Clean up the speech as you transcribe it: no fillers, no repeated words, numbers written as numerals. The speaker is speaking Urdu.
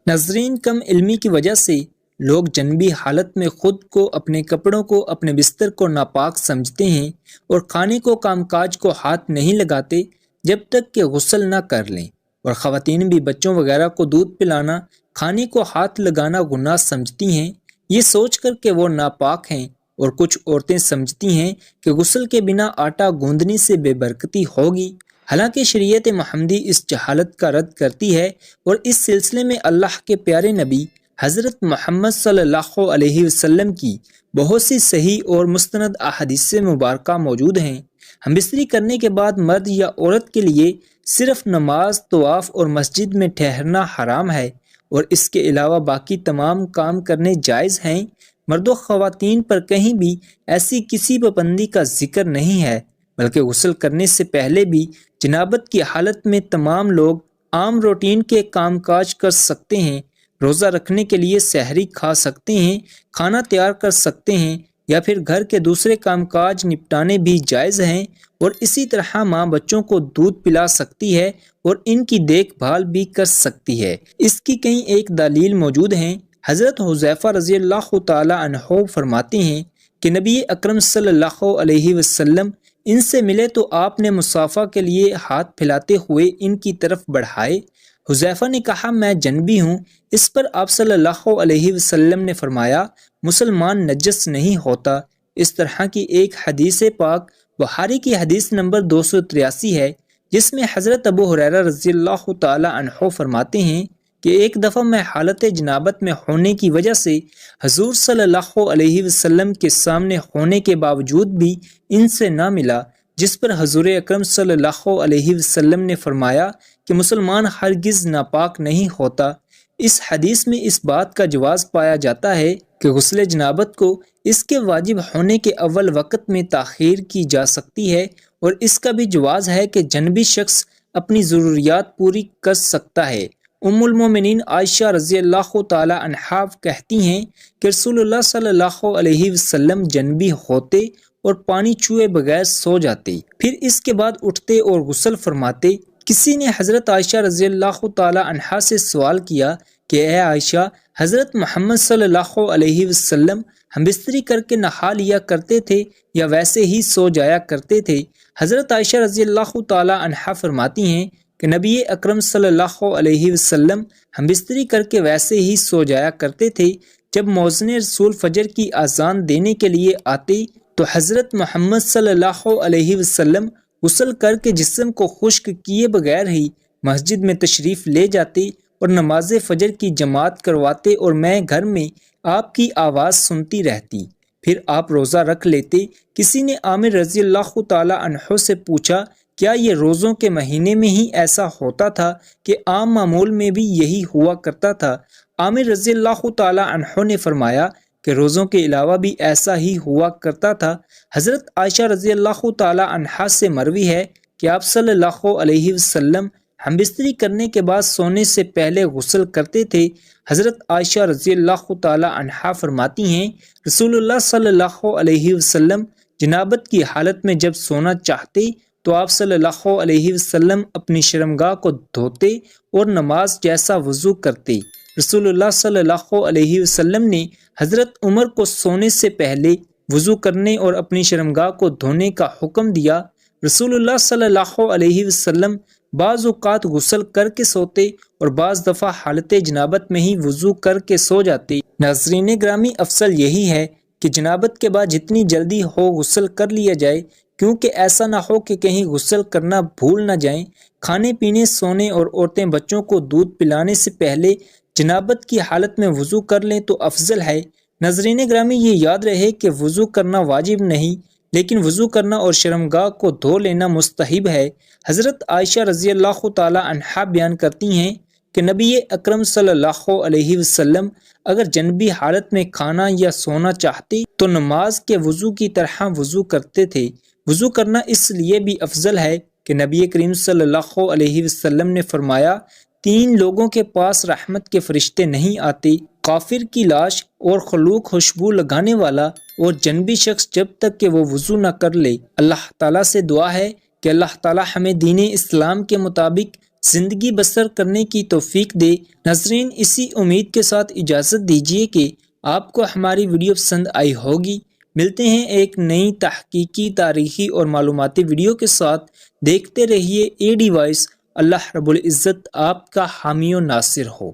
ناظرین، کم علمی کی وجہ سے لوگ جنبی حالت میں خود کو، اپنے کپڑوں کو، اپنے بستر کو ناپاک سمجھتے ہیں اور کھانے کو، کام کاج کو ہاتھ نہیں لگاتے جب تک کہ غسل نہ کر لیں، اور خواتین بھی بچوں وغیرہ کو دودھ پلانا، کھانے کو ہاتھ لگانا گناہ سمجھتی ہیں، یہ سوچ کر کہ وہ ناپاک ہیں، اور کچھ عورتیں سمجھتی ہیں کہ غسل کے بنا آٹا گوندنے سے بے برکتی ہوگی۔ حالانکہ شریعت محمدی اس جہالت کا رد کرتی ہے، اور اس سلسلے میں اللہ کے پیارے نبی حضرت محمد صلی اللہ علیہ وسلم کی بہت سی صحیح اور مستند احادیث مبارکہ موجود ہیں۔ ہم بستری کرنے کے بعد مرد یا عورت کے لیے صرف نماز، طواف اور مسجد میں ٹھہرنا حرام ہے، اور اس کے علاوہ باقی تمام کام کرنے جائز ہیں۔ مرد و خواتین پر کہیں بھی ایسی کسی پابندی کا ذکر نہیں ہے، بلکہ غسل کرنے سے پہلے بھی جنابت کی حالت میں تمام لوگ عام روٹین کے کام کاج کر سکتے ہیں۔ روزہ رکھنے کے لیے سحری کھا سکتے ہیں، کھانا تیار کر سکتے ہیں، یا پھر گھر کے دوسرے کام کاج نپٹانے بھی جائز ہیں، اور اسی طرح ماں بچوں کو دودھ پلا سکتی ہے اور ان کی دیکھ بھال بھی کر سکتی ہے۔ اس کی کئی ایک دلیل موجود ہیں۔ حضرت حذیفہ رضی اللہ تعالی عنہ فرماتے ہیں کہ نبی اکرم صلی اللہ علیہ وسلم ان سے ملے تو آپ نے مصافحہ کے لیے ہاتھ پھیلاتے ہوئے ان کی طرف بڑھائے۔ حذیفہ نے کہا، میں جنبی ہوں۔ اس پر آپ صلی اللہ علیہ وسلم نے فرمایا، مسلمان نجس نہیں ہوتا۔ اس طرح کی ایک حدیث پاک بخاری کی حدیث نمبر 283 ہے، جس میں حضرت ابو ہریرہ رضی اللہ تعالی عنہ فرماتے ہیں کہ ایک دفعہ میں حالت جنابت میں ہونے کی وجہ سے حضور صلی اللہ علیہ وسلم کے سامنے ہونے کے باوجود بھی ان سے نہ ملا، جس پر حضور اکرم صلی اللہ علیہ وسلم نے فرمایا کہ مسلمان ہرگز ناپاک نہیں ہوتا۔ اس حدیث میں اس بات کا جواز پایا جاتا ہے کہ غسل جنابت کو اس کے واجب ہونے کے اول وقت میں تاخیر کی جا سکتی ہے، اور اس کا بھی جواز ہے کہ جنبی شخص اپنی ضروریات پوری کر سکتا ہے۔ ام المومنین عائشہ رضی اللہ تعالی عنہا کہتی ہیں کہ رسول اللہ صلی اللہ علیہ وسلم جنبی ہوتے اور پانی چھوئے بغیر سو جاتے، پھر اس کے بعد اٹھتے اور غسل فرماتے۔ کسی نے حضرت عائشہ رضی اللہ تعالی عنہا سے سوال کیا کہ اے عائشہ، حضرت محمد صلی اللہ علیہ وسلم ہم بستری کر کے نہا لیا کرتے تھے یا ویسے ہی سو جایا کرتے تھے؟ حضرت عائشہ رضی اللہ تعالی عنہا فرماتی ہیں کہ نبی اکرم صلی اللہ علیہ وسلم ہم بستری کر کے ویسے ہی سو جایا کرتے تھے۔ جب مؤذن رسول فجر کی اذان دینے کے لیے آتے تو حضرت محمد صلی اللہ علیہ وسلم غسل کر کے جسم کو خشک کیے بغیر ہی مسجد میں تشریف لے جاتے اور نماز فجر کی جماعت کرواتے، اور میں گھر میں آپ کی آواز سنتی رہتی۔ پھر آپ روزہ رکھ لیتے۔ کسی نے عامر رضی اللہ تعالی عنہ سے پوچھا، کیا یہ روزوں کے مہینے میں ہی ایسا ہوتا تھا کہ عام معمول میں بھی یہی ہوا کرتا تھا؟ عامر رضی اللہ تعالی عنہ نے فرمایا کہ روزوں کے علاوہ بھی ایسا ہی ہوا کرتا تھا۔ حضرت عائشہ رضی اللہ تعالی عنہا سے مروی ہے کہ آپ صلی اللہ علیہ وسلم ہم بستری کرنے کے بعد سونے سے پہلے غسل کرتے تھے۔ حضرت عائشہ رضی اللہ تعالی عنہا فرماتی ہیں، رسول اللہ صلی اللہ علیہ وسلم جنابت کی حالت میں جب سونا چاہتے تو آپ صلی اللہ علیہ وسلم اپنی شرمگاہ کو دھوتے اور نماز جیسا وضو کرتے۔ رسول اللہ صلی اللہ علیہ وسلم نے حضرت عمر کو سونے سے پہلے وضو کرنے اور اپنی شرمگاہ کو دھونے کا حکم دیا۔ رسول اللہ صلی اللہ علیہ وسلم بعض اوقات غسل کر کے سوتے اور بعض دفعہ حالت جنابت میں ہی وضو کر کے سو جاتے۔ ناظرین گرامی، افضل یہی ہے کہ جنابت کے بعد جتنی جلدی ہو غسل کر لیا جائے، کیونکہ ایسا نہ ہو کہ کہیں غسل کرنا بھول نہ جائیں۔ کھانے پینے، سونے اور عورتیں بچوں کو دودھ پلانے سے پہلے جنابت کی حالت میں وضو کر لیں تو افضل ہے۔ ناظرین گرامی، یہ یاد رہے کہ وضو کرنا واجب نہیں، لیکن وضو کرنا اور شرمگاہ کو دھو لینا مستحب ہے۔ حضرت عائشہ رضی اللہ تعالی عنہا بیان کرتی ہیں کہ نبی اکرم صلی اللہ علیہ وسلم اگر جنبی حالت میں کھانا یا سونا چاہتے تو نماز کے وضو کی طرح وضو کرتے تھے۔ وضو کرنا اس لیے بھی افضل ہے کہ نبی کریم صلی اللہ علیہ وسلم نے فرمایا، 3 لوگوں کے پاس رحمت کے فرشتے نہیں آتے، کافر کی لاش اور خلوق خوشبو لگانے والا اور جنبی شخص، جب تک کہ وہ وضو نہ کر لے۔ اللہ تعالیٰ سے دعا ہے کہ اللہ تعالیٰ ہمیں دین اسلام کے مطابق زندگی بسر کرنے کی توفیق دے۔ ناظرین، اسی امید کے ساتھ اجازت دیجیے کہ آپ کو ہماری ویڈیو پسند آئی ہوگی۔ ملتے ہیں ایک نئی تحقیقی، تاریخی اور معلوماتی ویڈیو کے ساتھ۔ دیکھتے رہیے اے ڈی وائس۔ اللہ رب العزت آپ کا حامی و ناصر ہو۔